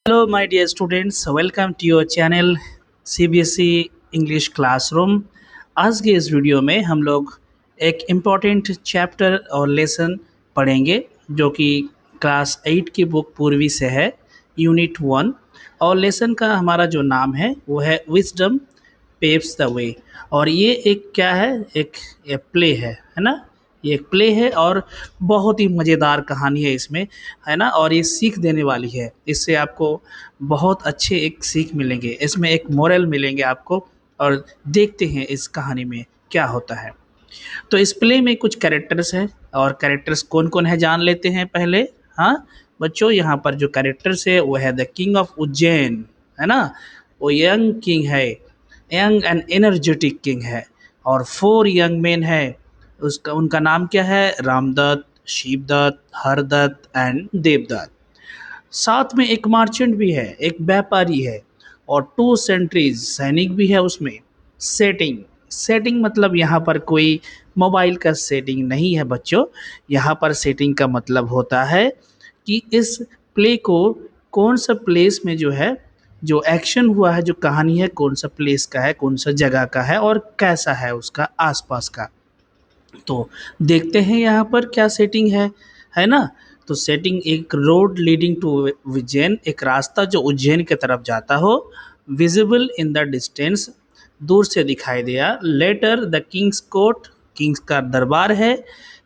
Hello my dear students, welcome to your channel CBSE English classroom. आज के इस video में हम लोग एक इम्पॉर्टेंट चैप्टर और लेसन पढ़ेंगे जो कि क्लास 8 की बुक पूर्वी से है, यूनिट 1। और लेसन का हमारा जो नाम है वो है विजडम पेव्स द वे। और ये एक क्या है, एक प्ले है ना। ये एक प्ले है और बहुत ही मज़ेदार कहानी है इसमें, है ना। और ये सीख देने वाली है, इससे आपको बहुत अच्छे एक सीख मिलेंगे, इसमें एक मोरल मिलेंगे आपको। और देखते हैं इस कहानी में क्या होता है। तो इस प्ले में कुछ कैरेक्टर्स हैं और कैरेक्टर्स कौन कौन है जान लेते हैं पहले। हाँ बच्चों, यहाँ पर जो कैरेक्टर्स है वो है द किंग ऑफ उज्जैन, है ना। वो यंग किंग है, यंग एंड एनर्जेटिक किंग है। और 4 यंग मैन है, उसका उनका नाम क्या है, रामदत्त, शिवदत्त, हरदत्त एंड देवदत्त। साथ में एक मर्चेंट भी है, एक व्यापारी है। और 2 सेंट्रीज सैनिक भी है उसमें। सेटिंग, सेटिंग मतलब यहाँ पर कोई मोबाइल का सेटिंग नहीं है बच्चों। यहाँ पर सेटिंग का मतलब होता है कि इस प्ले को कौन सा प्लेस में जो है, जो एक्शन हुआ है, जो कहानी है, कौन सा प्लेस का है, कौन सा जगह का है और कैसा है उसका आसपास का। तो देखते हैं यहाँ पर क्या सेटिंग है ना। तो सेटिंग एक रोड लीडिंग टू उज्जैन, एक रास्ता जो उज्जैन की तरफ जाता हो। विजिबल इन द डिस्टेंस, दूर से दिखाई दिया। Later the king's court, king's का दरबार है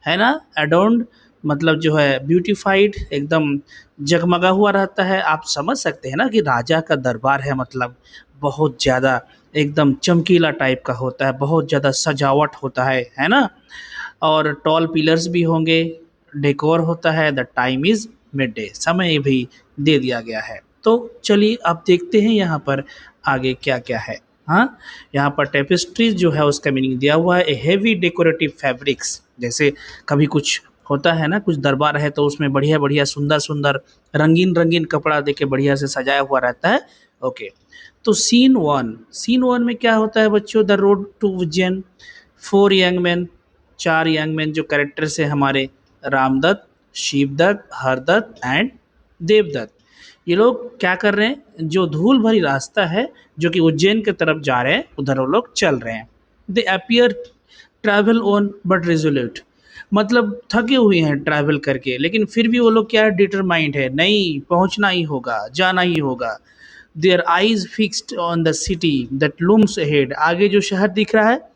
ना। एडोन्ड मतलब जो है ब्यूटीफाइड, एकदम जगमगा हुआ रहता है। आप समझ सकते हैं ना कि राजा का दरबार है, मतलब बहुत ज़्यादा एकदम चमकीला टाइप का होता है, बहुत ज़्यादा सजावट होता है ना। और टॉल पिलर्स भी होंगे, डेकोर होता है। The time is mid day, समय भी दे दिया गया है। तो चलिए अब देखते हैं यहाँ पर आगे क्या क्या है। हाँ, यहाँ पर टेपेस्ट्रीज जो है उसका मीनिंग दिया हुआ है, ए हेवी डेकोरेटिव फैब्रिक्स। जैसे कभी कुछ होता है ना, कुछ दरबार है तो उसमें बढ़िया बढ़िया सुंदर सुंदर रंगीन रंगीन कपड़ा देके बढ़िया से सजाया हुआ रहता है। ओके, तो सीन 1 में क्या होता है बच्चों, the road to Ujjain. 4 young man, 4 young man जो कैरेक्टर्स है हमारे, रामदत्त, शिवदत्त, हरदत्त एंड देवदत्त। ये लोग क्या कर रहे हैं, जो धूल भरी रास्ता है जो कि उज्जैन की तरफ जा रहे हैं, उधर वो लोग चल रहे हैं। They appear travel on but resolute, मतलब थके हुए हैं ट्रैवल करके, लेकिन फिर भी वो लोग क्या है, डिटरमाइंड है, नहीं पहुंचना ही होगा, जाना ही होगा। Their eyes fixed on the city that looms ahead, आगे जो शहर दिख रहा है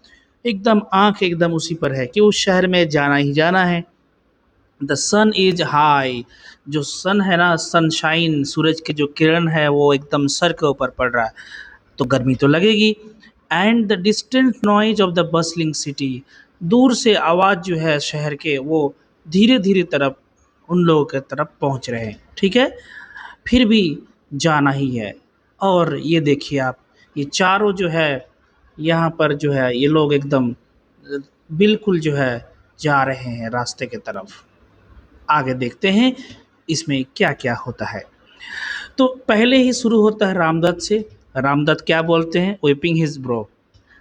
एकदम आंख एकदम उसी पर है कि उस शहर में जाना ही जाना है। द सन इज हाई, जो सन है ना, सनशाइन, सूरज की जो किरण है वो एकदम सर के ऊपर पड़ रहा है, तो गर्मी तो लगेगी। And the distant noise of the bustling city, दूर से आवाज़ जो है शहर के वो धीरे धीरे तरफ उन लोगों की तरफ पहुंच रहे हैं, ठीक है। फिर भी जाना ही है। और ये देखिए आप, ये चारों जो है यहाँ पर जो है ये लोग एकदम बिल्कुल जो है जा रहे हैं रास्ते की तरफ। आगे देखते हैं इसमें क्या क्या होता है। तो पहले ही शुरू होता है रामदत्त से। रामदत्त क्या बोलते हैं, वेपिंग हिज ब्रो,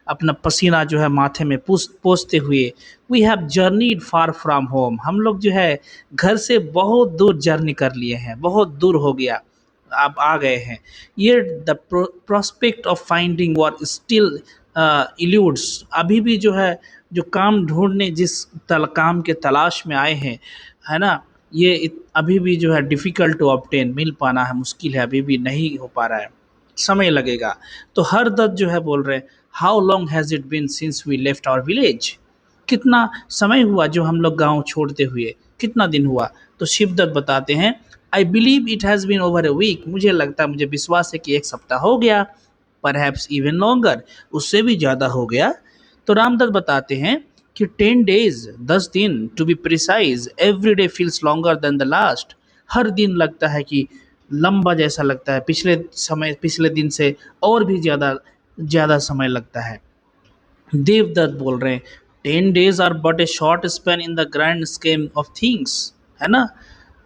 अपना पसीना जो है माथे में पोंछते हुए, we have journeyed far from home, हम लोग जो है घर से बहुत दूर जर्नी कर लिए हैं, बहुत दूर हो गया, आप आ गए हैं। ये the prospect of finding work still eludes, अभी भी जो है जो काम ढूंढने जिस काम के तलाश में आए हैं, है ना, ये अभी भी जो है डिफ़िकल्ट टू ऑब्टेन, मिल पाना है मुश्किल है, अभी भी नहीं हो पा रहा है, समय लगेगा। तो हर दत्त जो है बोल रहे हैं, how long has it been since we left our village, कितना समय हुआ जो हम लोग गांव छोड़ते हुए, कितना दिन हुआ। तो शिवदत्त बताते हैं, I believe it has been over a week, मुझे लगता है, मुझे विश्वास है कि 1 सप्ताह हो गया, परहैप्स इवन लॉन्गर, उससे भी ज़्यादा हो गया। तो रामदत्त बताते हैं कि 10 डेज, 10 दिन, to be precise, every day feels longer than the last, हर दिन लगता है कि लंबा जैसा लगता है, पिछले दिन से और भी ज़्यादा ज़्यादा समय लगता है। देवदत्त बोल रहे हैं, 10 days are but a short span in the grand scheme of things, है ना।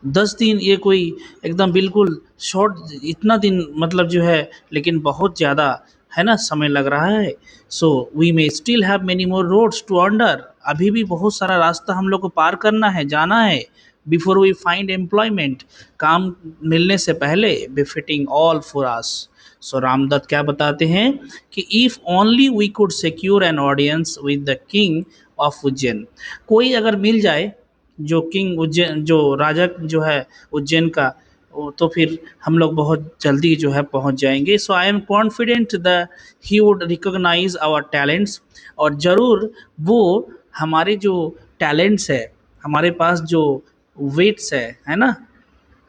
10 दिन ये कोई एकदम बिल्कुल शॉर्ट, इतना दिन मतलब जो है, लेकिन बहुत ज़्यादा है ना समय लग रहा है। So we may still have many more roads to under, अभी भी बहुत सारा रास्ता हम लोग को पार करना है, जाना है। बिफोर वी फाइंड एम्प्लॉयमेंट, काम मिलने से पहले, befitting all for us. So Ramdatt क्या बताते हैं कि if only we could secure an audience with the king of Ujjain, कोई अगर मिल जाए जो किंग उज्जैन, जो राजा जो है उज्जैन का, तो फिर हम लोग बहुत जल्दी जो है पहुंच जाएंगे। So I am confident the he would recognise our talents, और ज़रूर वो हमारे जो टैलेंट्स है, हमारे पास जो वेट्स है ना,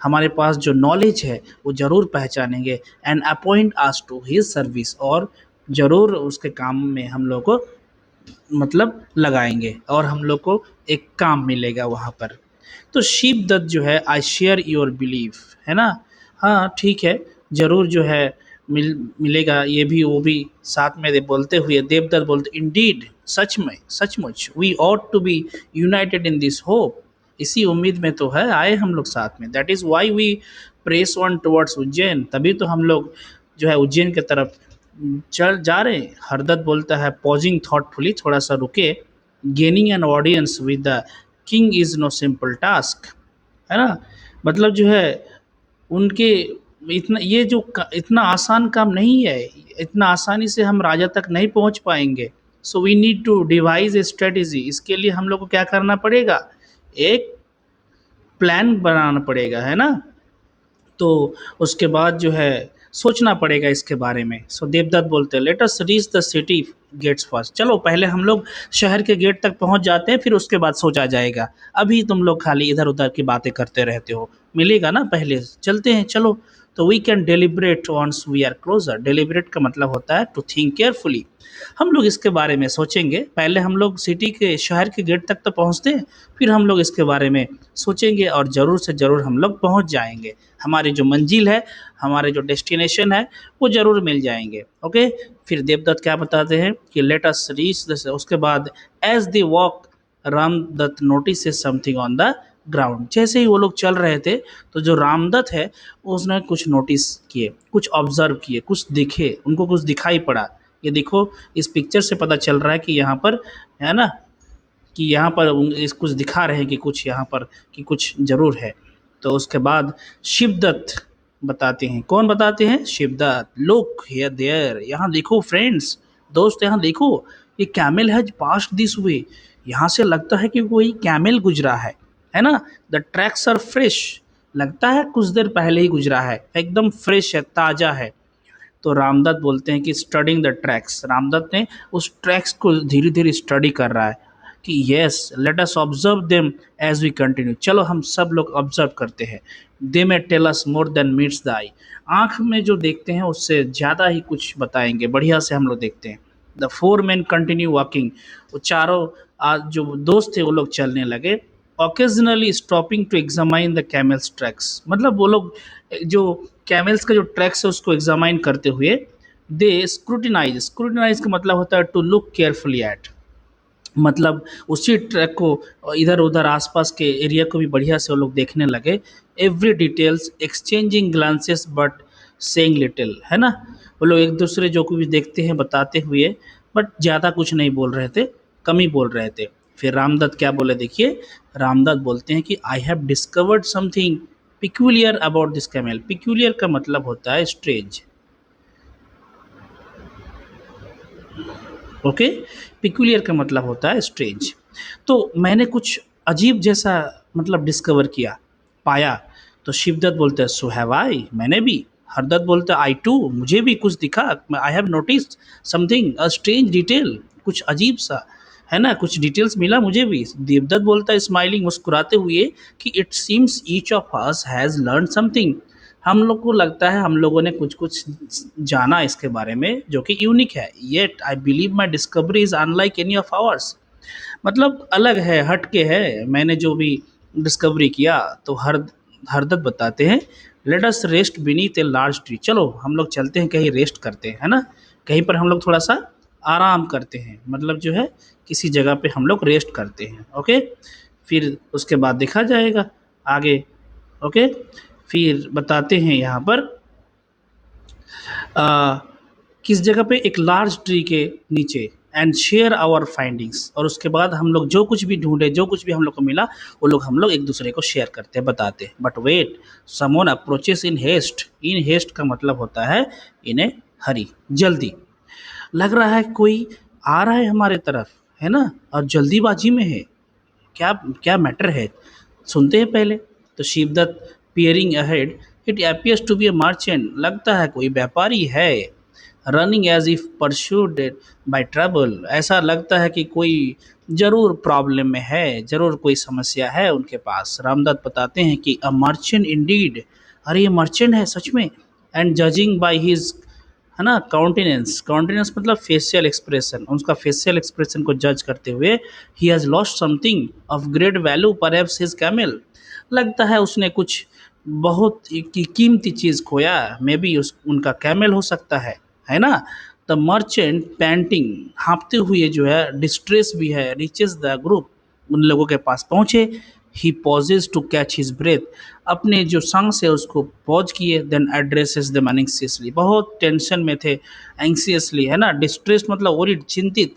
हमारे पास जो नॉलेज है वो ज़रूर पहचानेंगे, and appoint us to his service, और ज़रूर उसके काम में हम लोग को मतलब लगाएंगे और हम लोग को एक काम मिलेगा वहाँ पर। तो शिवदत्त जो है, आई शेयर योर बिलीफ, है ना, हाँ ठीक है, ज़रूर जो है मिलेगा, ये भी वो भी साथ में बोलते हुए देवदत्त बोलते, इंडीड, सच में सचमुच, we ought to be united in this hope, इसी उम्मीद में तो है आए हम लोग साथ में, that is why we press on towards Ujjain, तभी तो हम लोग जो है उज्जैन की तरफ चल जा रहे हैं। हरदत्त बोलता है, पॉजिंग थॉटफुली, थोड़ा सा रुके, gaining an audience with the king is no simple task, है ना, मतलब जो है उनके इतना ये जो इतना आसान काम नहीं है, इतना आसानी से हम राजा तक नहीं पहुंच पाएंगे। So we need to devise a strategy, इसके लिए हम लोग को क्या करना पड़ेगा, एक प्लान बनाना पड़ेगा, है ना, तो उसके बाद जो है सोचना पड़ेगा इसके बारे में। सो देवदत्त बोलते हैं, let us reach the city gates first, चलो पहले हम लोग शहर के गेट तक पहुंच जाते हैं, फिर उसके बाद सोचा जाएगा, अभी तुम लोग खाली इधर उधर की बातें करते रहते हो, मिलेगा ना, पहले चलते हैं चलो। तो we can deliberate once we are closer, deliberate का मतलब होता है टू थिंक केयरफुली, हम लोग इसके बारे में सोचेंगे, पहले हम लोग सिटी के शहर के गेट तक तो पहुंचते हैं, फिर हम लोग इसके बारे में सोचेंगे और ज़रूर से ज़रूर हम लोग पहुंच जाएंगे, हमारी जो मंजिल है, हमारे जो डेस्टिनेशन है वो ज़रूर मिल जाएंगे। ओके, फिर देवदत्त क्या बताते हैं कि लेट अस रीच दिस, उसके बाद as they walk Ramdatt notice something on the ground, जैसे ही वो लोग चल रहे थे तो जो रामदत्त है उसने कुछ नोटिस किए, कुछ ऑब्जर्व किए, कुछ दिखे, उनको कुछ दिखाई पड़ा। ये देखो, इस पिक्चर से पता चल रहा है कि यहाँ पर, है ना, कि यहाँ पर इस कुछ दिखा रहे हैं कि कुछ यहाँ पर कि कुछ ज़रूर है। तो उसके बाद शिवदत्त बताते हैं, कौन बताते हैं, शिवदत्त, लुक हियर देयर, यहाँ देखो फ्रेंड्स, दोस्त यहाँ देखो, ये camel has passed this way, यहाँ से लगता है कि कोई कैमल गुजरा है ना, द ट्रैक्स आर फ्रेश, लगता है कुछ देर पहले ही गुजरा है, एकदम फ्रेश है, ताज़ा है। तो रामदत्त बोलते हैं कि स्टडिंग द ट्रैक्स, रामदत्त ने उस ट्रैक्स को धीरे धीरे स्टडी कर रहा है कि yes let us observe them as we continue, चलो हम सब लोग ऑब्जर्व करते हैं, they may tell us more than meets the eye, आँख में जो देखते हैं उससे ज़्यादा ही कुछ बताएंगे, बढ़िया से हम लोग देखते हैं। The four men continue walking, वो चारों जो दोस्त थे वो लोग चलने लगे, occasionally stopping to examine the camel's tracks, मतलब वो लोग जो कैमल्स का जो ट्रैक्स है उसको एग्जामाइन करते हुए, दे स्क्रूटिनाइज, स्क्रूटिनाइज का मतलब होता है टू लुक केयरफुली एट, मतलब उसी ट्रैक को इधर उधर आसपास के एरिया को भी बढ़िया से वो लोग देखने लगे, every details exchanging glances but saying little, है ना, वो लोग एक दूसरे जो कुछ देखते हैं बताते हुए, बट ज़्यादा कुछ नहीं बोल रहे थे, कम ही बोल रहे थे। फिर रामदत्त क्या बोले देखिए, रामदत्त बोलते हैं कि I have discovered something peculiar about this camel, peculiar का मतलब होता है स्ट्रेंज, ओके, पिक्यूलियर का मतलब होता है स्ट्रेंज, तो मैंने कुछ अजीब जैसा मतलब डिस्कवर किया, पाया। तो शिवदत्त बोलते हैं, सो हैव आई, मैंने भी। हरदत्त बोलते हैं, आई टू, मुझे भी कुछ दिखा, I have noticed something a strange detail, कुछ अजीब सा, है ना, कुछ डिटेल्स मिला मुझे भी। देवदत्त बोलता है स्माइलिंग, मुस्कुराते हुए, कि it seems each of us has learn something, हम लोग को लगता है हम लोगों ने कुछ कुछ जाना इसके बारे में जो कि यूनिक है, yet I believe my discovery is unlike any of hours, मतलब अलग है, हट के है, मैंने जो भी डिस्कवरी किया। तो हरदत्त बताते हैं, let us rest beneath a large tree, चलो हम लोग चलते हैं कहीं रेस्ट करते हैं, है ना, कहीं पर हम लोग थोड़ा सा आराम करते हैं, मतलब जो है किसी जगह पे हम लोग रेस्ट करते हैं। ओके, फिर उसके बाद देखा जाएगा आगे। ओके, फिर बताते हैं यहाँ पर आ, किस जगह पे, एक लार्ज ट्री के नीचे, एंड शेयर आवर फाइंडिंग्स, और उसके बाद हम लोग जो कुछ भी ढूंढे, जो कुछ भी हम लोग को मिला, वो लोग हम लोग एक दूसरे को शेयर करते हैं, बताते हैं। But wait, someone approaches in haste. In haste का मतलब होता है इन ए हरी, जल्दी। लग रहा है कोई आ रहा है हमारे तरफ, है ना, और जल्दीबाजी में है। क्या क्या मैटर है, सुनते हैं पहले। तो Shivdatt peering ahead, it appears to be a merchant, लगता है कोई व्यापारी है। Running as if pursued by trouble, ऐसा लगता है कि कोई जरूर प्रॉब्लम में है, जरूर कोई समस्या है उनके पास। रामदत्त बताते हैं कि अ मर्चेंट इंडीड, अरे ये मर्चेंट है सच में। एंड जजिंग बाय हिज, है ना, काउंटेनेंस, काउंटेनेंस मतलब फेशियल एक्सप्रेशन, उसका फेशियल एक्सप्रेशन को जज करते हुए, he has lost something of great value perhaps his camel, लगता है उसने कुछ बहुत कीमती चीज़ खोया, मे बी उस उनका कैमल हो सकता है ना। द मर्चेंट पैंटिंग, हाँपते हुए जो है, डिस्ट्रेस भी है, रीचेज द ग्रुप, उन लोगों के पास पहुँचे। He pauses to catch his breath, अपने जो सांस है उसको पॉज किए। देन एड्रेसेस देम एंग्सियसली, बहुत टेंशन में थे, एंग्सियसली, है ना, डिस्ट्रेस मतलब वरीड, चिंतित।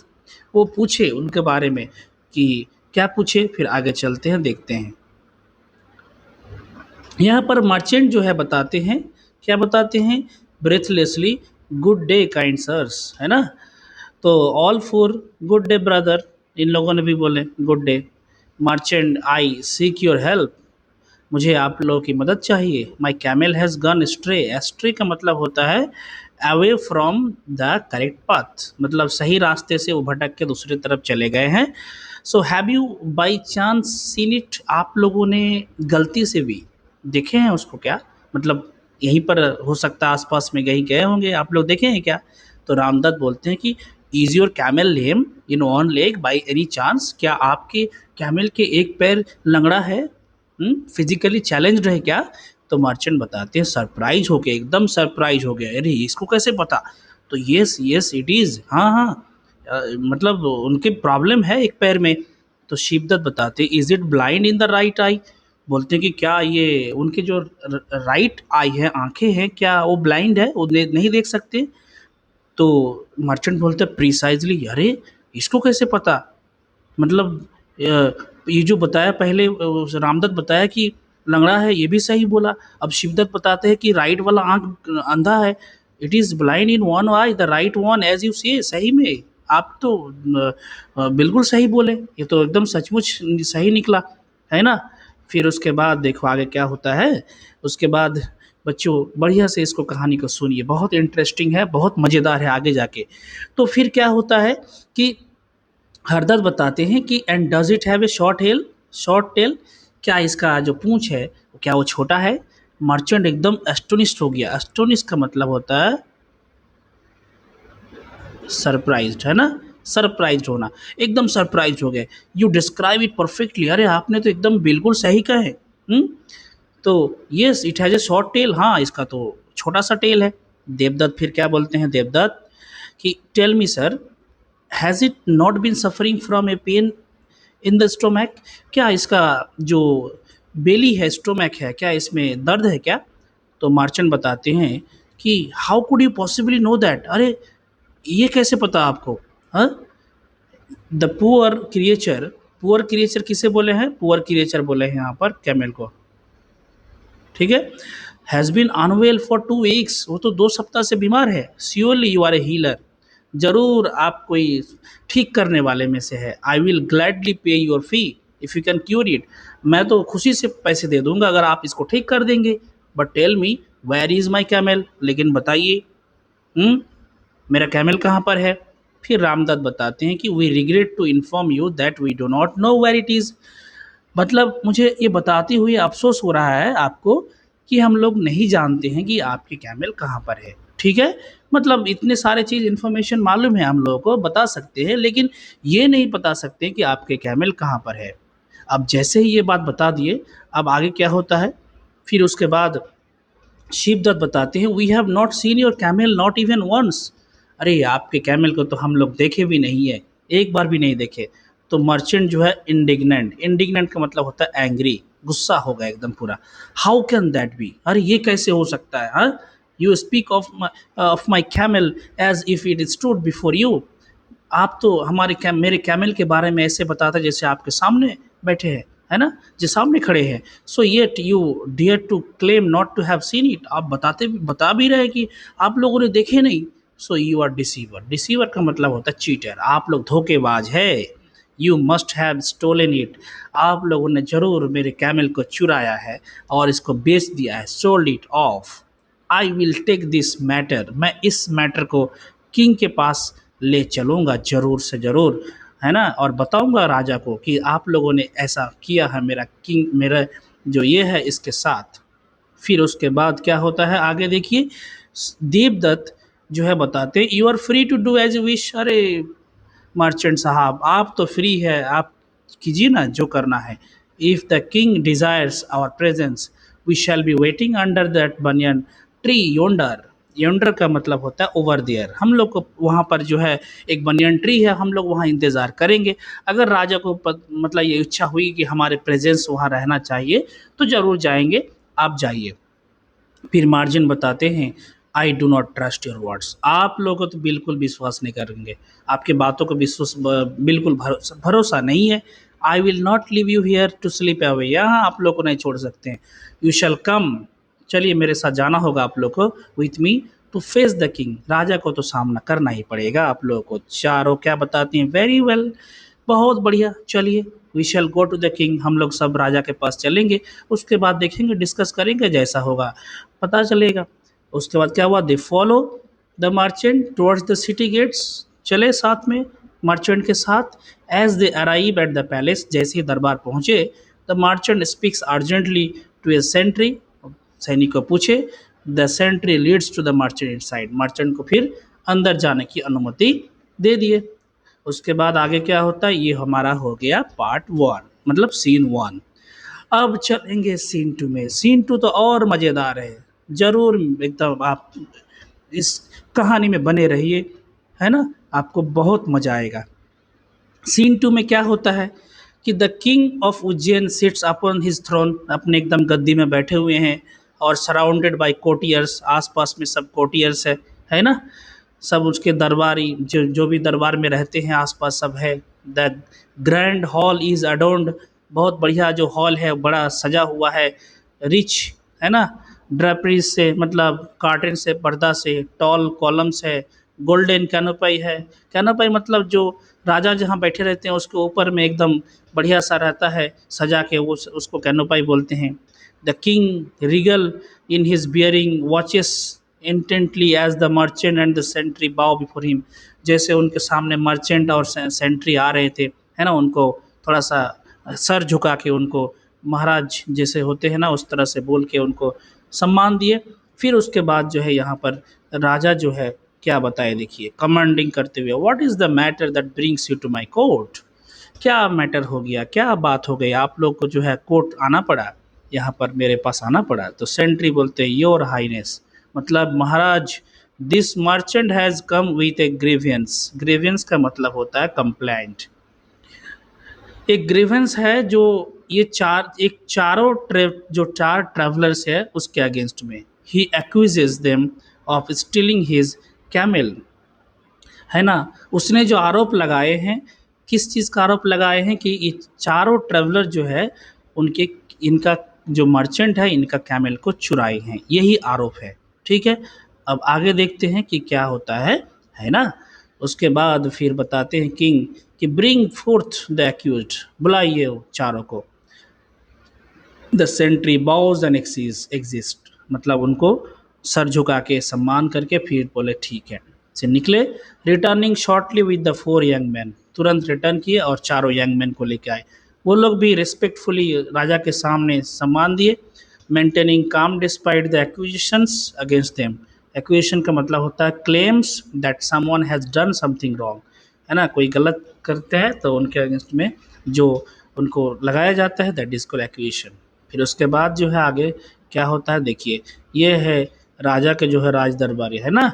वो पूछे उनके बारे में कि क्या पूछे, फिर आगे चलते हैं, देखते हैं। यहाँ पर मर्चेंट जो है बताते हैं, क्या बताते हैं, breathlessly, good day kind sirs, है ना। तो all four, good day brother, इन लोगों ने भी बोले good day. Merchant, I seek your help, मुझे आप लोगों की मदद चाहिए। My camel has gone astray, astray का मतलब होता है away from the correct path, मतलब सही रास्ते से वो भटक के दूसरी तरफ चले गए हैं। So have you by chance scene it, आप लोगों ने गलती से भी देखे हैं उसको क्या, मतलब यहीं पर हो सकता है, आसपास में कहीं गए होंगे, आप लोग देखे हैं क्या। तो रामदत्त बोलते हैं कि is your camel lame in one leg bye any chance, क्या आपके कैमल के एक पैर लंगड़ा है, फिजिकली चैलेंज्ड है क्या। तो मर्चेंट बताते हैं सरप्राइज हो गए, एकदम सरप्राइज हो गए, अरे इसको कैसे पता। तो यस यस इट इज़, हाँ हाँ, मतलब उनके प्रॉब्लम है एक पैर में। तो शिवदत्त बताते is it blind in the right I, बोलते हैं कि क्या ये उनके जो राइट आई है, आंखें हैं, क्या वो ब्लाइंड है, वो नहीं देख सकते। तो मर्चेंट बोलते हैं प्रिसाइजली, अरे इसको कैसे पता, मतलब ये जो बताया पहले, रामदत्त बताया कि लंगड़ा है, ये भी सही बोला। अब शिवदत्त बताते हैं कि राइट वाला आंख अंधा है, it is blind in one eye the right one as you say, सही में आप तो बिल्कुल सही बोले, ये तो एकदम सचमुच सही निकला, है ना। फिर उसके बाद देखो आगे क्या होता है। उसके बाद बच्चों बढ़िया से इसको, कहानी को सुनिए, बहुत इंटरेस्टिंग है, बहुत मज़ेदार है आगे जाके। तो फिर क्या होता है कि हरदत्त बताते हैं कि and does it have a short hello, short tail, क्या इसका जो पूंछ है क्या वो छोटा है। मर्चेंट एकदम एस्टोनिस्ड हो गया, एस्टोनिश का मतलब होता है सरप्राइज्ड, है ना, सरप्राइज्ड होना, एकदम सरप्राइज्ड हो गए। यू डिस्क्राइब इट परफेक्टली, अरे आपने तो एकदम बिल्कुल सही कहे। तो yes it has a short tail, हाँ इसका तो छोटा सा टेल है। देवदत्त फिर क्या बोलते हैं, देवदत्त कि tell me sir, has it not been suffering from a pain in the stomach, क्या इसका जो बेली है, स्टोमैक है, क्या इसमें दर्द है क्या। तो मार्चेंट बताते हैं कि how could you possibly know that, अरे ये कैसे पता आपको। हाँ, द पुअर क्रिएचर किसे बोले हैं, पुअर क्रिएचर बोले हैं यहाँ पर कैमल को, ठीक है। Has been unwell for 2 weeks, वो तो 2 सप्ताह से बीमार है। Surely you are a healer, जरूर आप कोई ठीक करने वाले में से है। I will gladly pay your fee if you can cure it, मैं तो खुशी से पैसे दे दूंगा अगर आप इसको ठीक कर देंगे। But tell me where is my camel, लेकिन बताइए, मेरा कैमल कहाँ पर है। फिर रामदत्त बताते हैं कि we regret to inform you that we do not know where it is, मतलब मुझे ये बताते हुए अफ़सोस हो रहा है आपको कि हम लोग नहीं जानते हैं कि आपकी कैमल कहाँ पर है, ठीक है। मतलब इतने सारे चीज़ इन्फॉर्मेशन मालूम है, हम लोगों को बता सकते हैं, लेकिन ये नहीं बता सकते कि आपके कैमल कहाँ पर है। अब जैसे ही ये बात बता दिए, अब आगे क्या होता है। फिर उसके बाद शिवदत्त बताते हैं we have not seen your camel not even once, अरे आपके कैमल को तो हम लोग देखे भी नहीं है, एक बार भी नहीं देखे। तो मर्चेंट जो है इंडिग्नेंट, इंडिग्नेंट का मतलब होता है एंग्री, गुस्सा हो गया एकदम पूरा। हाउ कैन दैट बी, अरे ये कैसे हो सकता है, हाँ। You speak of my camel as if it stood before you, आप तो मेरे कैमल के बारे में ऐसे बताते जैसे आपके सामने बैठे हैं, है ना, जो सामने खड़े हैं। So yet you dare to claim not to have seen it, आप बता भी रहे कि आप लोगों ने देखे नहीं। So you are deceiver, deceiver का मतलब होता है चीटर, आप लोग धोखेबाज है। You must have stolen it, आप लोगों ने जरूर मेरे कैमल को चुराया है और इसको बेच दिया है, sold it off. I will take this matter, मैं इस मैटर को किंग के पास ले चलूँगा ज़रूर से ज़रूर, है ना, और बताऊँगा राजा को कि आप लोगों ने ऐसा किया है मेरा किंग, मेरा जो ये है इसके साथ। फिर उसके बाद क्या होता है आगे देखिए, देवदत्त जो है बताते, you are free to do as wish. अरे मर्चेंट साहब आप तो फ्री है, आप कीजिए ना जो करना है। If the king desires our presence we shall be waiting under that banyan tree yonder. Yonder का मतलब होता है ओवर देयर, हम लोग को वहाँ पर जो है एक बनियन ट्री है, हम लोग वहाँ इंतज़ार करेंगे। अगर राजा को मतलब ये इच्छा हुई कि हमारे प्रेजेंस वहाँ रहना चाहिए तो ज़रूर जाएंगे, आप जाइए। फिर मार्जिन बताते हैं, I do not trust your words, आप लोगों को तो बिल्कुल विश्वास नहीं करेंगे, आपकी बातों को विश्वास बिल्कुल भरोसा भरोसा नहीं है। I will not leave you here to sleep away, यहाँ आप लोग को नहीं छोड़ सकते हैं। यू शैल कम, चलिए मेरे साथ जाना होगा आप लोग को, with me to face the king, राजा को तो सामना करना ही पड़ेगा आप लोगों को। चारों क्या बताती हैं, वेरी वेल, बहुत बढ़िया, चलिए we shall go to the king, हम लोग सब राजा के पास चलेंगे, उसके बाद देखेंगे, डिस्कस करेंगे, जैसा होगा पता चलेगा। उसके बाद क्या हुआ, they follow the merchant towards the city gates, चले साथ में मर्चेंट के साथ। As they arrive at the palace, जैसे ही दरबार पहुँचे, the merchant speaks urgently to a sentry, सैनिक को पूछे, the sentry leads to the merchant inside, merchant को फिर अंदर जाने की अनुमति दे दिए। उसके बाद आगे क्या होता है, ये हमारा हो गया पार्ट वन, मतलब सीन वन। अब चलेंगे सीन टू में, सीन टू तो और मज़ेदार है, ज़रूर एकदम आप इस कहानी में बने रहिए, है ना, आपको बहुत मज़ा आएगा। सीन टू में क्या होता है कि the king of Ujjain sits upon his throne, अपने एकदम गद्दी में बैठे हुए हैं और सराउंडेड बाय कोटियर्स, आसपास में सब कोटियर्स है ना, सब उसके दरबारी जो जो भी दरबार में रहते हैं आसपास सब है। The grand hall is adorned, बहुत बढ़िया जो हॉल है बड़ा सजा हुआ है, रिच, है ना, ड्रेपरीज से मतलब कार्टन से, पर्दा से, टॉल कॉलम्स है, गोल्डन कैनोपाई है। कैनोपाई मतलब जो राजा जहाँ बैठे रहते हैं उसके ऊपर में एकदम बढ़िया सा रहता है सजा के, वो उसको कैनोपाई बोलते हैं। The king regal in his bearing watches intently as the merchant and the sentry bow before him, जैसे उनके सामने मर्चेंट और सेंट्री आ रहे थे, है ना, उनको थोड़ा सा सर झुका के, उनको महाराज जैसे होते हैं ना उस तरह से बोल के उनको सम्मान दिए। फिर उसके बाद जो है यहाँ पर राजा जो है क्या बताए, देखिए कमांडिंग करते हुए, what is the matter that brings you to my court, क्या मैटर हो गया, क्या बात हो गई, आप लोग को जो है कोर्ट आना पड़ा, यहाँ पर मेरे पास आना पड़ा। तो सेंट्री बोलते हैं, योर हाइनेस, मतलब महाराज, this merchant has come with a grievance, grievance का मतलब होता है कंप्लेंट। एक ग्रीवेंस है जो ये जो चार ट्रैवलर्स है उसके अगेंस्ट में, he accuses them of stealing his camel, है ना, उसने जो आरोप लगाए हैं, किस चीज़ का आरोप लगाए हैं कि ये चारों ट्रैवलर जो है उनके, इनका जो मर्चेंट है इनका कैमल को चुराए हैं, यही आरोप है। ठीक है, अब आगे देखते हैं कि क्या होता है ना। उसके बाद फिर बताते हैं किंग कि ब्रिंग फोर्थ द एक्यूज्ड, बुलाइए वो चारों को। The sentry bows and exist, मतलब उनको सर झुका के सम्मान करके फिर बोले ठीक है, से निकले। Returning shortly with the for young man, तुरंत रिटर्न किए और चारों यंग मैन को लेके आए, वो लोग भी रिस्पेक्टफुली राजा के सामने सम्मान दिए। मेंटेनिंग काम despite the acquisitions against them, acquisition का मतलब होता है claims that someone has done something wrong, है ना, कोई गलत करते हैं तो उनके अगेंस्ट में जो उनको लगाया जाता है, दैट इज कॉल्ड एक्विजिशन। फिर उसके बाद जो है आगे क्या होता है, देखिए ये है राजा के जो है राज दरबारी, है ना,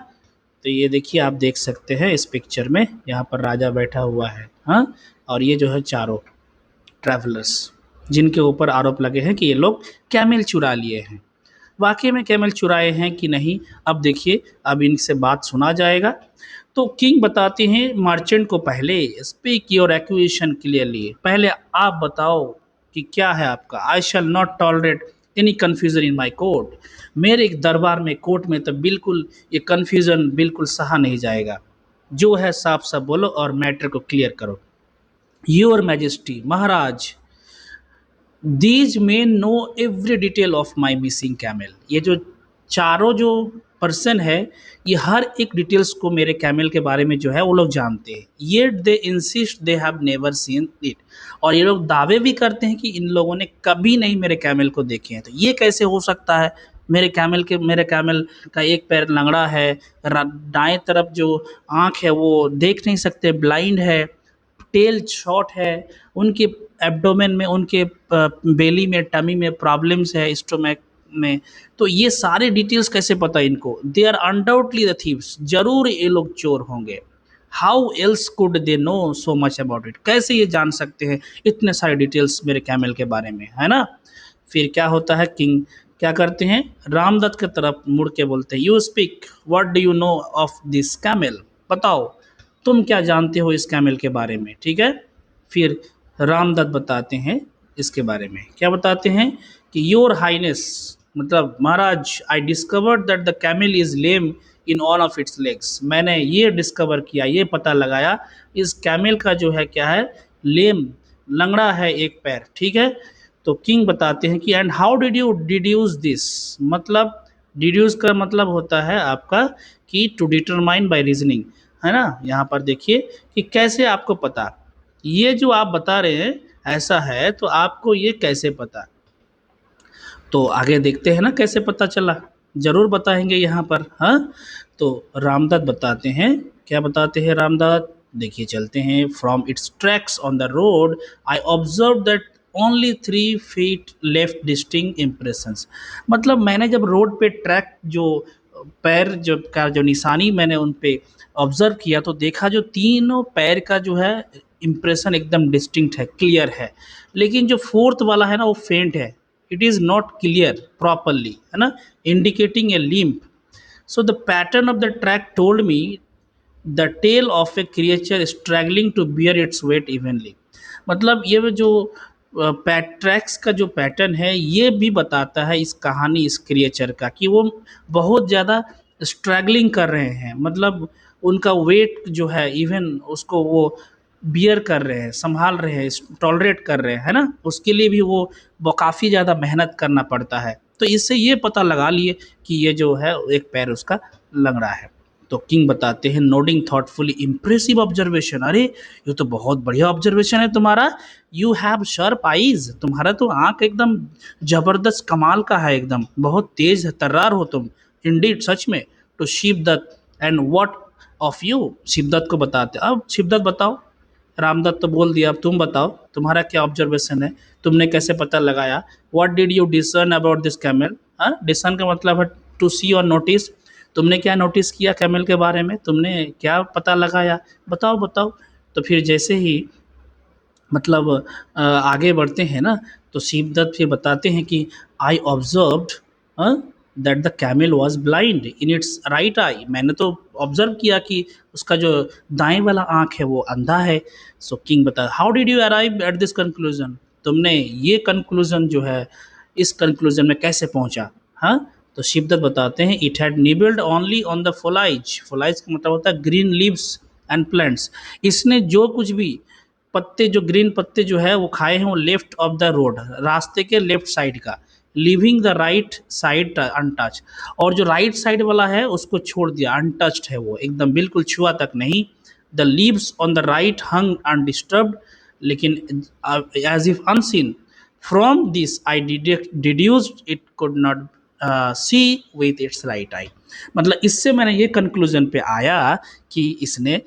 तो ये देखिए आप देख सकते हैं इस पिक्चर में, यहाँ पर राजा बैठा हुआ है, हाँ, और ये जो है चारों ट्रैवलर्स जिनके ऊपर आरोप लगे हैं कि ये लोग कैमल चुरा लिए हैं। वाकई में कैमल चुराए हैं कि नहीं, अब देखिए अब इनसे बात सुना जाएगा। तो किंग बताते हैं मर्चेंट को, पहले स्पीक योर एक्यूजेशन क्लियरली, पहले आप बताओ कि क्या है आपका। I shall not tolerate any confusion in my court, मेरे एक दरबार में, कोर्ट में तो बिल्कुल ये कन्फ्यूजन बिल्कुल सहा नहीं जाएगा, जो है साफ साफ बोलो और मैटर को क्लियर करो। Your majesty, Maharaj, these main know every detail of my missing camel, ये जो चारों जो पर्सन है, ये हर एक डिटेल्स को मेरे कैमल के बारे में जो है वो लोग जानते हैं। ये they insist they have never seen it, और ये लोग दावे भी करते हैं कि इन लोगों ने कभी नहीं मेरे कैमल को देखे हैं। तो ये कैसे हो सकता है, मेरे कैमल का एक पैर लंगड़ा है, दाएं तरफ जो आँख है वो देख नहीं सकते, ब्लाइंड है, टेल शॉर्ट है, उनके एब्डोमेन में, उनके बेली में, टमी में प्रॉब्लम्स है, स्टोमक में। तो ये सारे डिटेल्स कैसे पता इनको? They are undoubtedly the thieves, जरूर ये लोग चोर होंगे। How else could they know so much about it, कैसे ये जान सकते हैं इतने सारे डिटेल्स मेरे कैमल के बारे में, है ना। फिर क्या होता है, किंग क्या करते हैं, रामदत्त की तरफ मुड़ के बोलते हैं, you speak, what do you know of this camel, बताओ तुम क्या जानते हो इस कैमल के बारे में, ठीक है। फिर रामदत्त बताते हैं इसके बारे में, क्या बताते हैं कि योर हाइनेस, मतलब महाराज, I discovered that the camel is lame in all of its legs, मैंने ये डिस्कवर किया, ये पता लगाया, इस कैमल का जो है क्या है, लेम, लंगड़ा है एक पैर, ठीक है। तो किंग बताते हैं कि and how did you deduce this, मतलब डिड्यूस का मतलब होता है आपका कि टू डिटरमाइन बाय रीजनिंग, है ना। यहाँ पर देखिए कि कैसे आपको पता, ये जो आप बता रहे हैं ऐसा है, तो आपको ये कैसे पता। तो आगे देखते हैं ना कैसे पता चला, जरूर बताएंगे यहाँ पर, हाँ। तो रामदत्त बताते हैं, क्या बताते हैं रामदत्त, देखिए चलते हैं। From its tracks on the road I observe that only 3 feet left distinct impressions, मतलब मैंने जब रोड पे ट्रैक जो पैर जो का जो निशानी मैंने उन पे ऑब्जर्व किया, तो देखा जो तीनों पैर का जो है इम्प्रेशन एकदम डिस्टिंक्ट है, क्लियर है, लेकिन जो फोर्थ वाला है ना वो फेंट है, it is not clear properly, है ना, indicating a limp. So the pattern of the track told me the tail of a creature struggling to bear its weight evenly, मतलब ये जो ट्रैक्स का जो पैटर्न है ये भी बताता है इस कहानी, इस क्रिएचर का, कि वो बहुत ज़्यादा स्ट्रगलिंग कर रहे हैं, मतलब उनका वेट जो है इवन उसको वो बियर कर रहे हैं, संभाल रहे हैं, टॉलरेट कर रहे हैं, है ना, उसके लिए भी वो काफ़ी ज़्यादा मेहनत करना पड़ता है। तो इससे ये पता लगा लिए कि ये जो है एक पैर उसका लंगड़ा है। तो किंग बताते हैं, नोडिंग थॉटफुली, इम्प्रेसिव ऑब्जर्वेशन, अरे ये तो बहुत बढ़िया ऑब्जर्वेशन है तुम्हारा, यू हैव शार्प आईज, तुम्हारा तो आंख एकदम जबरदस्त कमाल का है, एकदम बहुत तेज तर्रार हो तुम, इंडीड सच में। तो Shivdatt, and what of you, Shivdatt को बताते, अब शिवदत्त बताओ, रामदत्त तो बोल दिया, अब तुम बताओ तुम्हारा क्या ऑब्जर्वेशन है, तुमने कैसे पता लगाया। What did you discern about this camel, हाँ, डिसर्न का मतलब है टू सी और नोटिस, तुमने क्या नोटिस किया कैमल के बारे में, तुमने क्या पता लगाया, बताओ बताओ। तो फिर जैसे ही मतलब आगे बढ़ते हैं ना, तो शिवदत्त फिर बताते हैं कि आई observed that the camel was blind in its right आई, मैंने तो ऑब्जर्व किया कि उसका जो दाएं वाला आँख है वो अंधा है। सो किंग बता, how did you arrive at this conclusion, तुमने ये कंक्लूजन जो है, इस कंक्लूजन में कैसे पहुंचा, हाँ। तो शिवदत्त बताते हैं, it had nibbled only on the foliage, foliage का मतलब होता है ग्रीन लीव्स एंड प्लांट्स, इसने जो कुछ भी पत्ते, जो ग्रीन पत्ते जो है वो खाए हैं, वो लेफ्ट ऑफ द रोड, रास्ते के लेफ्ट साइड का, leaving the right side untouched, और जो राइट साइड वाला है उसको छोड़ दिया, अनटच्ड है वो, एकदम बिल्कुल छुआ तक नहीं। The leaves on the right hung undisturbed, लेकिन as if unseen, from this I deduced it could not see with its right eye, मतलब इससे मैंने ये कंक्लूजन पे आया कि इसने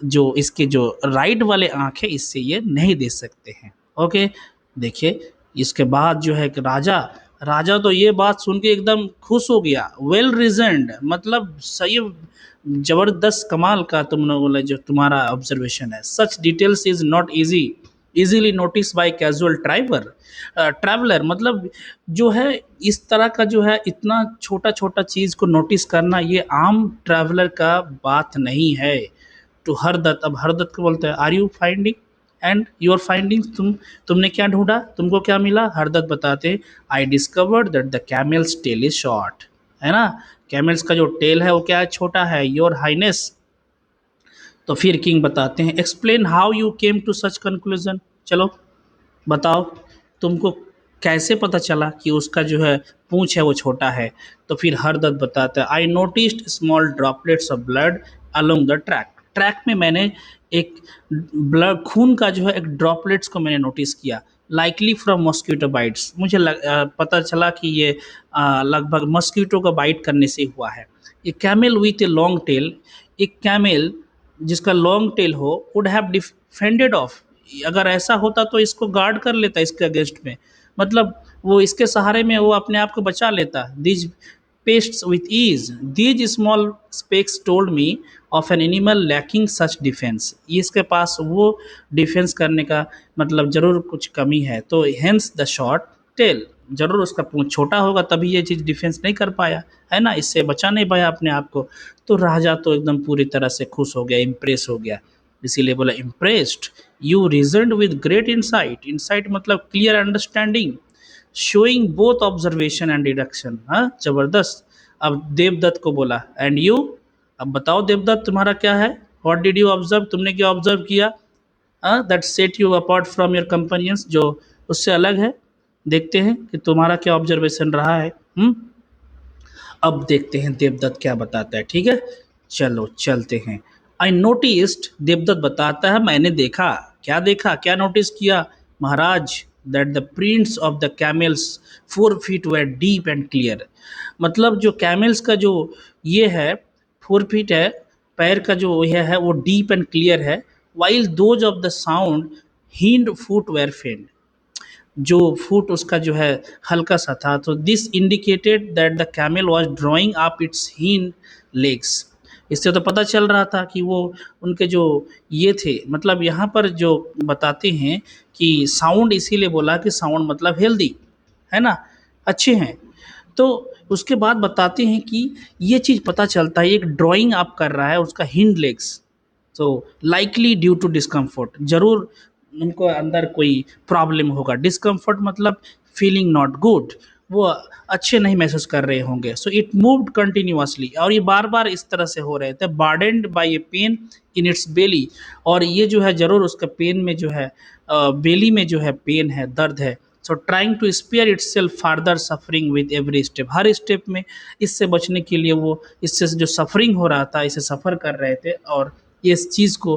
जो इसके जो राइट वाले आँख है इससे ये नहीं देख सकते हैं। ओके, देखिए इसके बाद जो है कि राजा, राजा तो ये बात सुन के एकदम खुश हो गया, वेल रीजन्ड, मतलब सही जबरदस्त कमाल का तुम लोगों ने जो तुम्हारा ऑब्जर्वेशन है, सच details is not easy easily notice bye casual traveller मतलब जो है इस तरह का जो है इतना छोटा छोटा चीज़ को नोटिस करना ये आम ट्रैवलर का बात नहीं है। टू हरदत्त, अब हरदत्त को बोलते हैं are you finding and your findings, तुमने क्या ढूंढा, तुमको क्या मिला। हरदत्त बताते हैं I discovered that the camel's tail is short, है ना, कैमल्स का जो टेल है वो क्या है, छोटा है, योर हाइनेस। तो फिर किंग बताते हैं explain how you came to such conclusion, चलो बताओ तुमको कैसे पता चला कि उसका जो है पूंछ है वो छोटा है। तो फिर हरदत्त बताता है I noticed small droplets of blood along the track, track में मैंने एक ब्लड खून का जो है एक ड्रॉपलेट्स को मैंने नोटिस किया, लाइकली फ्रॉम मॉस्किटो बाइट्स, मुझे पता चला कि ये लगभग मॉस्किटो का बाइट करने से हुआ है। A camel with a long tail, एक कैमल जिसका लॉन्ग टेल हो वुड हैव डिफेंडेड ऑफ, अगर ऐसा होता तो इसको गार्ड कर लेता इसके अगेंस्ट में, मतलब वो इसके सहारे में वो अपने आप को बचा लेता। These pests with ease, these small specks told me of an animal lacking such defence, इसके पास वो डिफेंस करने का मतलब ज़रूर कुछ कमी है, तो हेंस द शॉर्ट टेल, ज़रूर उसका पूंछ छोटा होगा तभी ये चीज़ डिफेंस नहीं कर पाया, है ना, इससे बचा नहीं पाया अपने आप को। तो राजा तो एकदम पूरी तरह से खुश हो गया, इम्प्रेस हो गया, इसीलिए बोला impressed you reasoned with great insight, insight मतलब clear understanding, showing both observation and deduction, हाँ जबरदस्त। अब देवदत्त को बोला एंड यू, अब बताओ देवदत्त तुम्हारा क्या है, व्हाट डिड यू ऑब्जर्व, तुमने क्या ऑब्जर्व किया, that set you apart from your companions, जो उससे अलग है, देखते हैं कि तुम्हारा क्या ऑब्जर्वेशन रहा है। अब देखते हैं देवदत्त क्या बताता है, ठीक है, चलो चलते हैं। आई नोटिस्ड, देवदत्त बताता है मैंने देखा, क्या देखा, क्या नोटिस किया महाराज, that the prints of the camels 4 feet were deep and clear, मतलब जो कैमल्स का जो ये है 4 फीट है, पैर का जो यह है वो डीप एंड क्लियर है, while those of the sound hind foot were faint, जो फुट उसका जो है हल्का सा था, तो this indicated that the camel was drawing up it's hind legs, इससे तो पता चल रहा था कि वो उनके जो ये थे, मतलब यहाँ पर जो बताते हैं कि साउंड इसीलिए बोला कि साउंड मतलब हेल्दी, है ना, अच्छे हैं। तो उसके बाद बताते हैं कि ये चीज़ पता चलता है एक ड्राइंग अप कर रहा है उसका हिंड लेग्स, तो लाइकली ड्यू टू डिस्कम्फर्ट, जरूर उनको अंदर कोई प्रॉब्लम होगा, डिस्कम्फर्ट मतलब फीलिंग नॉट गुड, वो अच्छे नहीं महसूस कर रहे होंगे। सो इट मूव्ड कंटिन्यूअसली, और ये बार बार इस तरह से हो रहे थे, burdened by a pain in its belly, और ये जो है ज़रूर उसका पेन में जो है बेली में जो है पेन है, दर्द है। So trying to spare itself further suffering with every step, हर स्टेप में इससे बचने के लिए वो इससे जो सफरिंग हो रहा था इसे सफ़र कर रहे थे, और इस चीज़ को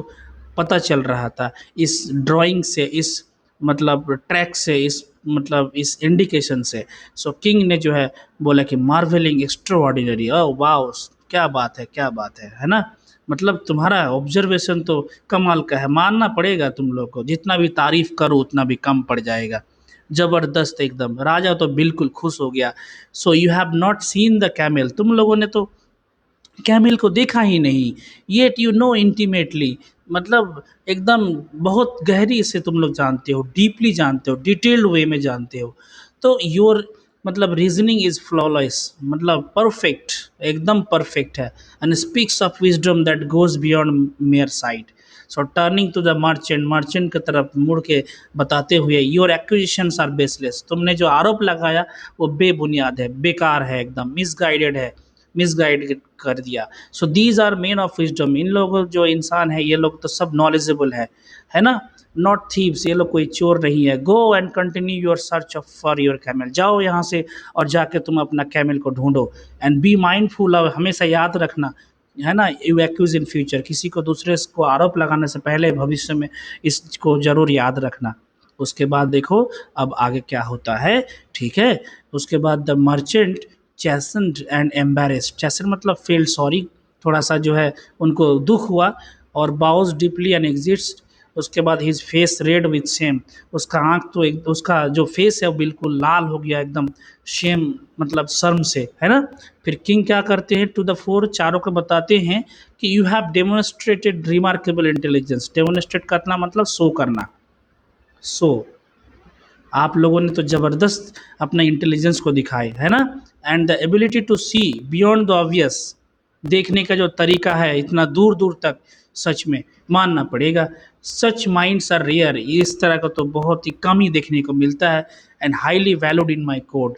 पता चल रहा था इस ड्राइंग से, इस मतलब ट्रैक से, इस मतलब इस इंडिकेशन से। सो किंग ने जो है बोला कि marvelling extra ordinary, oh wow, क्या बात है, क्या बात है ना, मतलब तुम्हारा ऑब्जर्वेशन तो कमाल का है, मानना पड़ेगा तुम लोग को, जितना भी तारीफ करो उतना भी कम पड़ जाएगा, ज़बरदस्त एकदम, राजा तो बिल्कुल खुश हो गया। So you have not seen the camel, तुम लोगों ने तो कैमिल को देखा ही नहीं, येट यू नो इंटीमेटली, मतलब एकदम बहुत गहरी से तुम लोग जानते हो, डीपली जानते हो, डिटेल्ड वे में जानते हो, तो योर मतलब रीजनिंग इज फ्लॉलेस, मतलब परफेक्ट, एकदम परफेक्ट है, and speaks of wisdom that goes beyond mere sight. So turning to the merchant, merchant की तरफ मुड़ के बताते हुए योर एक्विजिशंस आर बेसलेस, तुमने जो आरोप लगाया वो बेबुनियाद है, बेकार है, एकदम मिसगाइडेड है, मिसगाइड कर दिया। So these are men of wisdom, इन लोगों जो इंसान है ये लोग तो सब नॉलेजेबल है ना, नॉट थीव्स, ये लोग कोई चोर नहीं है। Go and continue your search for your camel, जाओ यहाँ से और जाके तुम अपना कैमल को ढूंढो, एंड बी माइंडफुल ऑफ, हमेशा याद रखना, है ना, यू एक्यूज इन फ्यूचर, किसी को दूसरे को आरोप लगाने से पहले भविष्य में इसको जरूर याद रखना। उसके बाद देखो अब आगे क्या होता है, ठीक है, उसके बाद द मर्चेंट चैसन्ड एंड एम्बेरेस्ड, चैसन मतलब फील सॉरी, थोड़ा सा जो है उनको दुख हुआ, और बाउज डीपली एंड एग्जिस्ट, उसके बाद his face red with shame, उसका आंख तो एक, उसका जो फेस है वो बिल्कुल लाल हो गया एकदम, शेम मतलब शर्म से, है ना। फिर किंग क्या करते हैं, टू द फोर, चारों को बताते हैं कि you have demonstrated remarkable intelligence, demonstrate करना मतलब शो करना, सो आप लोगों ने तो ज़बरदस्त अपना इंटेलिजेंस को दिखाए है ना। And the ability to see beyond the obvious, देखने का जो तरीका है इतना दूर दूर तक, सच में मानना पड़ेगा। सच माइंड्स आर रेयर, इस तरह का तो बहुत ही कम ही देखने को मिलता है। And highly valued in my code,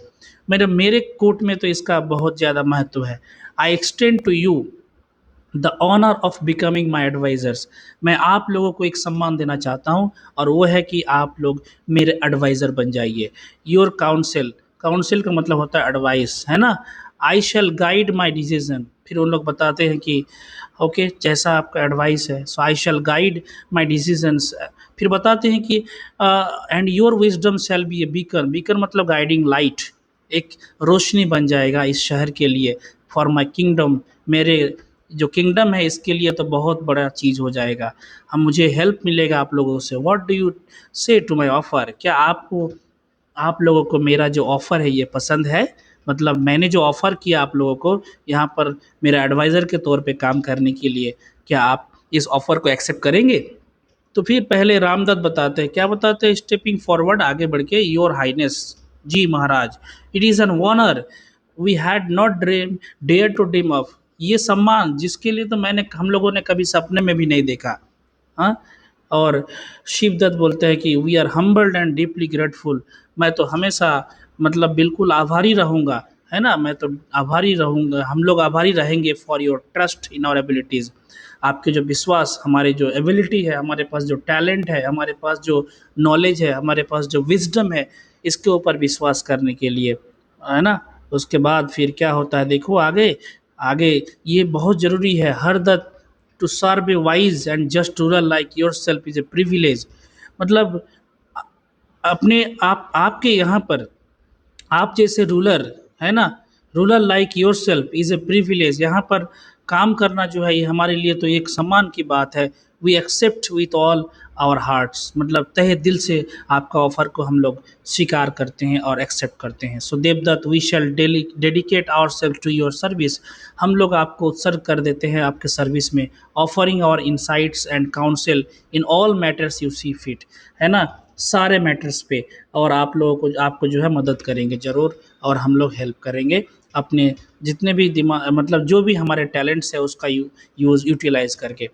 मेरे कोट में तो इसका बहुत ज़्यादा महत्व है। I extend to you the honour of becoming my advisers, मैं आप लोगों को एक सम्मान देना चाहता हूँ, और वो है कि आप लोग मेरे एडवाइज़र बन जाइए। योर काउंसिल, काउंसिल का मतलब होता है एडवाइस, है ना। आई शैल गाइड माई डिसीजन, फिर उन लोग बताते हैं कि ओके जैसा आपका एडवाइस है, सो आई शैल गाइड माई डिसीजंस। फिर बताते हैं कि and your wisdom shall be A beacon, beacon मतलब गाइडिंग लाइट, एक रोशनी बन जाएगा इस शहर के लिए। फॉर माई किंगडम, मेरे जो किंगडम है इसके लिए तो बहुत बड़ा चीज़ हो जाएगा। हम मुझे हेल्प मिलेगा आप लोगों से। व्हाट डू यू से टू माई ऑफ़र, क्या आपको, आप लोगों को मेरा जो ऑफ़र है ये पसंद है? मतलब मैंने जो ऑफ़र किया आप लोगों को यहाँ पर मेरा एडवाइज़र के तौर पे काम करने के लिए, क्या आप इस ऑफ़र को एक्सेप्ट करेंगे? तो फिर पहले रामदत्त बताते हैं, क्या बताते हैं, स्टेपिंग फॉरवर्ड, आगे बढ़ के, योर हाइनेस, जी महाराज, it is an honour we had not dream dare to dream of, ये सम्मान जिसके लिए तो हम लोगों ने कभी सपने में भी नहीं देखा। हाँ। और शिवदत्त बोलते हैं कि we are humbled and deeply grateful, मैं तो हमेशा मतलब बिल्कुल आभारी रहूँगा, है ना, मैं तो आभारी रहूँगा, हम लोग आभारी रहेंगे for your trust in our abilities, आपके जो विश्वास, हमारे जो एबिलिटी है, हमारे पास जो टैलेंट है, हमारे पास जो नॉलेज है, हमारे पास जो विजडम है, इसके ऊपर विश्वास करने के लिए, है ना। उसके बाद फिर क्या होता है देखो आगे, आगे ये बहुत ज़रूरी है, हर द to serve a wise and just ruler like yourself is a privilege, मतलब अपने आपके यहाँ पर आप जैसे रूलर, है ना, ruler like yourself is a privilege, यहाँ पर काम करना जो है ये हमारे लिए तो एक सम्मान की बात है। We accept with all our hearts, मतलब तहे दिल से आपका ऑफ़र को हम लोग स्वीकार करते हैं और एक्सेप्ट करते हैं। सो Devdatt, we shall dedicate our self to your service, हम लोग आपको उत्सर्ग कर देते हैं आपके सर्विस में। Offering our insights and counsel in all matters you see fit, है ना, सारे मैटर्स पे, और आप लोगों को, आपको जो है मदद करेंगे ज़रूर, और हम लोग हेल्प करेंगे अपने जितने भी दिमाग, मतलब जो भी हमारे टैलेंट्स है उसका यूज़ यूटिलाइज़ करके।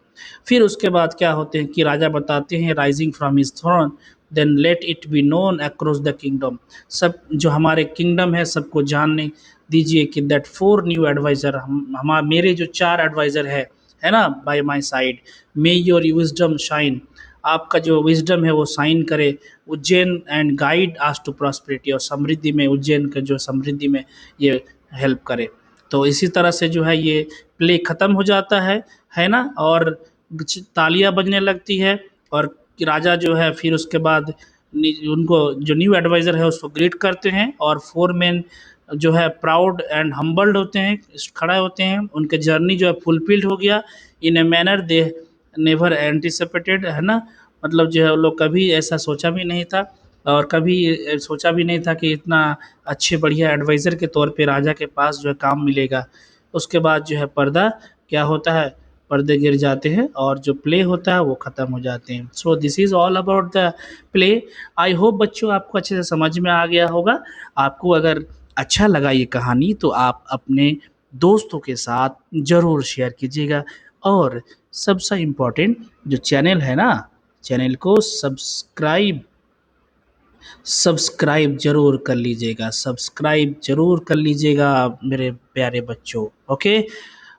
फिर उसके बाद क्या होते हैं कि राजा बताते हैं, rising from his throne then let it be known across the kingdom, सब जो हमारे किंगडम है सबको जानने दीजिए कि दैट फोर न्यू एडवाइज़र, हम मेरे जो चार एडवाइज़र है ना, by my side, may your wisdom shine, आपका जो विजडम है वो साइन करे, Ujjain and guide us to prosperity, और समृद्धि में, उज्जैन का जो समृद्धि में ये हेल्प करे। तो इसी तरह से जो है ये प्ले ख़त्म हो जाता है ना, और तालियां बजने लगती है, और राजा जो है फिर उसके बाद उनको जो न्यू एडवाइज़र है उसको ग्रीट करते हैं, और फोर मैन जो है प्राउड एंड हम्बल्ड होते हैं, खड़ा होते हैं, उनके जर्नी जो है फुलफिल्ड हो गया in a manner they never anticipated, है ना, मतलब जो है वो लोग कभी ऐसा सोचा भी नहीं था, और कभी सोचा भी नहीं था कि इतना अच्छे बढ़िया एडवाइज़र के तौर पे राजा के पास जो है काम मिलेगा। उसके बाद जो है पर्दा क्या होता है, पर्दे गिर जाते हैं और जो प्ले होता है वो ख़त्म हो जाते हैं। So this is all about the play. I hope बच्चों आपको अच्छे से समझ में आ गया होगा। आपको अगर अच्छा लगा ये कहानी तो आप अपने दोस्तों के साथ ज़रूर शेयर कीजिएगा, और सबसे इम्पोर्टेंट जो चैनल है ना, चैनल को सब्सक्राइब ज़रूर कर लीजिएगा, सब्सक्राइब ज़रूर कर लीजिएगा मेरे प्यारे बच्चों। ओके,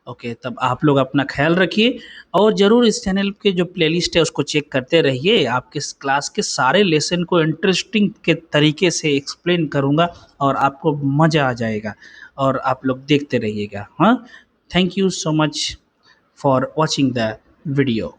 ओके, तब आप लोग अपना ख्याल रखिए, और ज़रूर इस चैनल के जो प्लेलिस्ट है उसको चेक करते रहिए। आपके इस क्लास के सारे लेसन को इंटरेस्टिंग के तरीके से एक्सप्लेन करूँगा, और आपको मज़ा आ जाएगा, और आप लोग देखते रहिएगा। हाँ, thank you so much for watching the video.